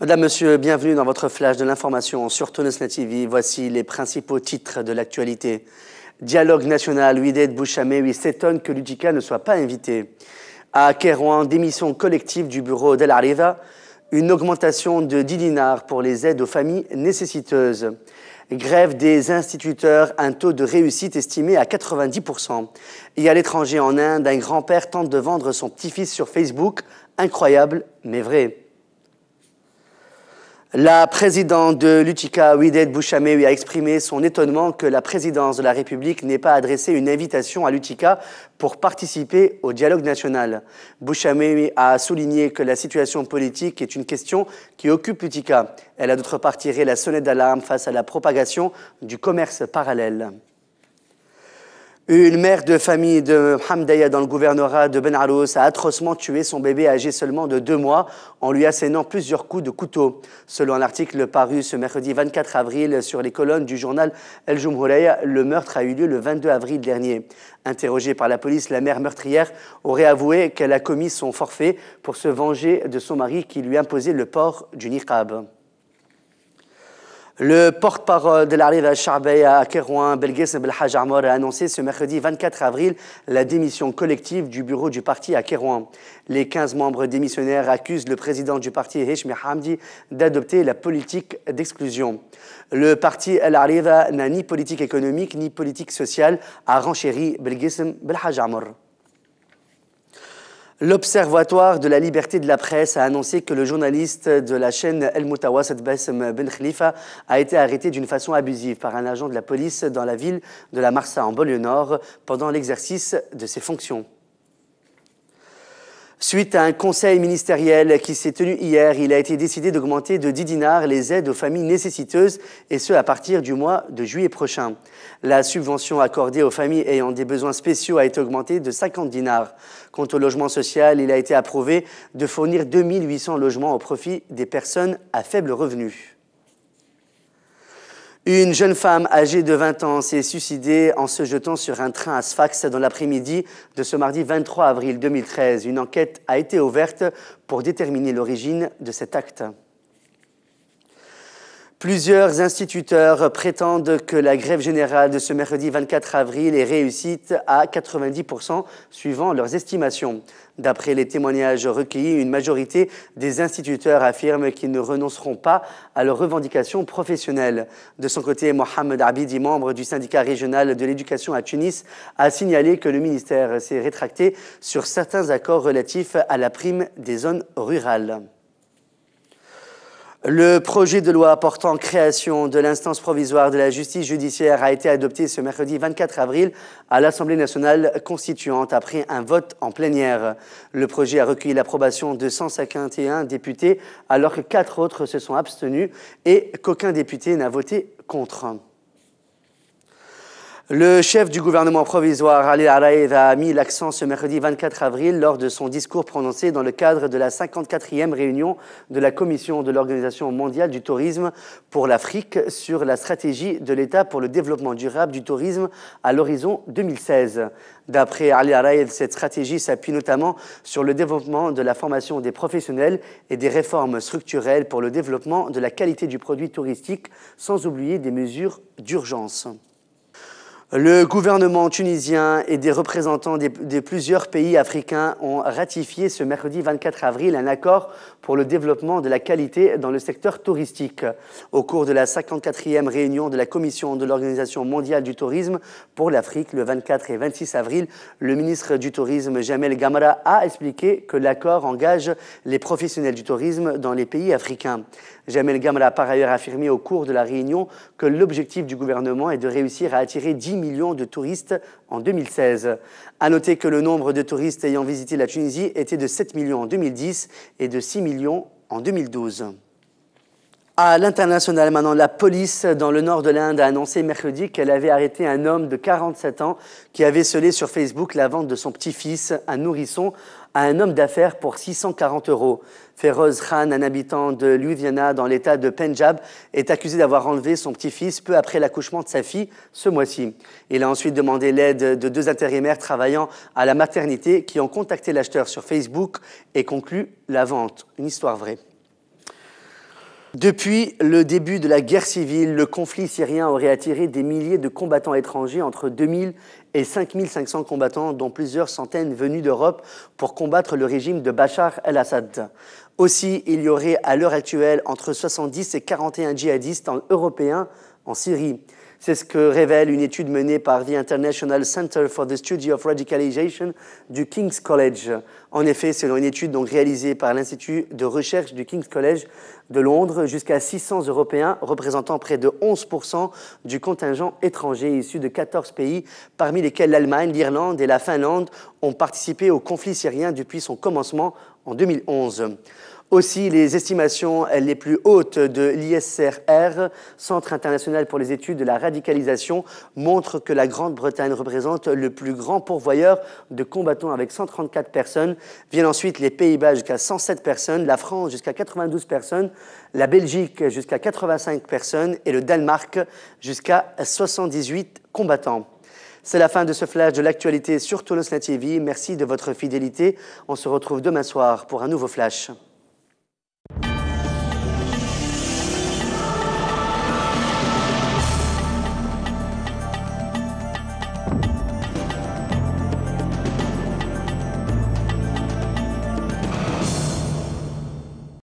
Madame, Monsieur, bienvenue dans votre flash de l'information sur Tonesnet TV. Voici les principaux titres de l'actualité. Dialogue national, Ouided Bouchamewi s'étonne que l'UTICA ne soit pas invité. À Kérouan, démission collective du bureau d'El Ariva, une augmentation de 10 dinars pour les aides aux familles nécessiteuses. Grève des instituteurs, un taux de réussite estimé à 90%. Et à l'étranger, en Inde, un grand-père tente de vendre son petit-fils sur Facebook. Incroyable, mais vrai. La présidente de l'UTICA, Ouided Bouchamewi, a exprimé son étonnement que la présidence de la République n'ait pas adressé une invitation à l'UTICA pour participer au dialogue national. Bouchamewi a souligné que la situation politique est une question qui occupe l'UTICA. Elle a d'autre part tiré la sonnette d'alarme face à la propagation du commerce parallèle. Une mère de famille de Hamdaya dans le gouvernorat de Ben Arous a atrocement tué son bébé âgé seulement de 2 mois en lui assénant plusieurs coups de couteau. Selon un article paru ce mercredi 24 avril sur les colonnes du journal El Jumhuriyya, le meurtre a eu lieu le 22 avril dernier. Interrogée par la police, la mère meurtrière aurait avoué qu'elle a commis son forfait pour se venger de son mari qui lui imposait le port du niqab. Le porte-parole de l'Ariva Charbeya à Kérouan, Belghis Belhaj Armor, a annoncé ce mercredi 24 avril la démission collective du bureau du parti à Kérouan. Les 15 membres démissionnaires accusent le président du parti, Heshmi Hamdi, d'adopter la politique d'exclusion. Le parti l'Ariva n'a ni politique économique ni politique sociale, a renchéri Belghis Belhaj Armor. L'Observatoire de la liberté de la presse a annoncé que le journaliste de la chaîne El Moutawassat Bassem Ben Khalifa a été arrêté d'une façon abusive par un agent de la police dans la ville de la Marsa en banlieue nord pendant l'exercice de ses fonctions. Suite à un conseil ministériel qui s'est tenu hier, il a été décidé d'augmenter de 10 dinars les aides aux familles nécessiteuses, et ce à partir du mois de juillet prochain. La subvention accordée aux familles ayant des besoins spéciaux a été augmentée de 50 dinars. Quant au logement social, il a été approuvé de fournir 2800 logements au profit des personnes à faible revenu. Une jeune femme âgée de 20 ans s'est suicidée en se jetant sur un train à Sfax dans l'après-midi de ce mardi 23 avril 2013. Une enquête a été ouverte pour déterminer l'origine de cet acte. Plusieurs instituteurs prétendent que la grève générale de ce mercredi 24 avril est réussite à 90% suivant leurs estimations. D'après les témoignages recueillis, une majorité des instituteurs affirment qu'ils ne renonceront pas à leurs revendications professionnelles. De son côté, Mohamed Abidi, membre du syndicat régional de l'éducation à Tunis, a signalé que le ministère s'est rétracté sur certains accords relatifs à la prime des zones rurales. Le projet de loi portant création de l'instance provisoire de la justice judiciaire a été adopté ce mercredi 24 avril à l'Assemblée nationale constituante après un vote en plénière. Le projet a recueilli l'approbation de 151 députés alors que 4 autres se sont abstenus et qu'aucun député n'a voté contre. Le chef du gouvernement provisoire, Ali Araïd, a mis l'accent ce mercredi 24 avril lors de son discours prononcé dans le cadre de la 54e réunion de la Commission de l'Organisation mondiale du tourisme pour l'Afrique sur la stratégie de l'État pour le développement durable du tourisme à l'horizon 2016. D'après Ali Araïd, cette stratégie s'appuie notamment sur le développement de la formation des professionnels et des réformes structurelles pour le développement de la qualité du produit touristique, sans oublier des mesures d'urgence. Le gouvernement tunisien et des représentants de plusieurs pays africains ont ratifié ce mercredi 24 avril un accord pour le développement de la qualité dans le secteur touristique. Au cours de la 54e réunion de la Commission de l'Organisation mondiale du tourisme pour l'Afrique, le 24 et 26 avril, le ministre du Tourisme, Jamel Gamra, a expliqué que l'accord engage les professionnels du tourisme dans les pays africains. Jamel Gamra a par ailleurs affirmé au cours de la réunion que l'objectif du gouvernement est de réussir à attirer 10 millions de touristes en 2016. À noter que le nombre de touristes ayant visité la Tunisie était de 7 millions en 2010 et de 6 millions en 2012. À l'international, maintenant, la police dans le nord de l'Inde a annoncé mercredi qu'elle avait arrêté un homme de 47 ans qui avait scellé sur Facebook la vente de son petit-fils, un nourrisson, à un homme d'affaires pour 640 €. Feroz Khan, un habitant de Ludhiana dans l'état de Pendjab, est accusé d'avoir enlevé son petit-fils peu après l'accouchement de sa fille ce mois-ci. Il a ensuite demandé l'aide de 2 intérimaires travaillant à la maternité qui ont contacté l'acheteur sur Facebook et conclu la vente. Une histoire vraie. Depuis le début de la guerre civile, le conflit syrien aurait attiré des milliers de combattants étrangers, entre 2000 et 5500 combattants, dont plusieurs centaines venus d'Europe pour combattre le régime de Bachar el-Assad. Aussi, il y aurait à l'heure actuelle entre 70 et 41 djihadistes européens en Syrie. C'est ce que révèle une étude menée par The International Center for the Study of Radicalization du King's College. En effet, selon une étude réalisée par l'Institut de recherche du King's College de Londres, jusqu'à 600 Européens, représentant près de 11% du contingent étranger issu de 14 pays, parmi lesquels l'Allemagne, l'Irlande et la Finlande, ont participé au conflit syrien depuis son commencement en 2011. Aussi, les estimations les plus hautes de l'ISRR, Centre international pour les études de la radicalisation, montrent que la Grande-Bretagne représente le plus grand pourvoyeur de combattants avec 134 personnes. Viennent ensuite les Pays-Bas jusqu'à 107 personnes, la France jusqu'à 92 personnes, la Belgique jusqu'à 85 personnes et le Danemark jusqu'à 78 combattants. C'est la fin de ce flash de l'actualité sur Toulouse Net TV. Merci de votre fidélité. On se retrouve demain soir pour un nouveau flash.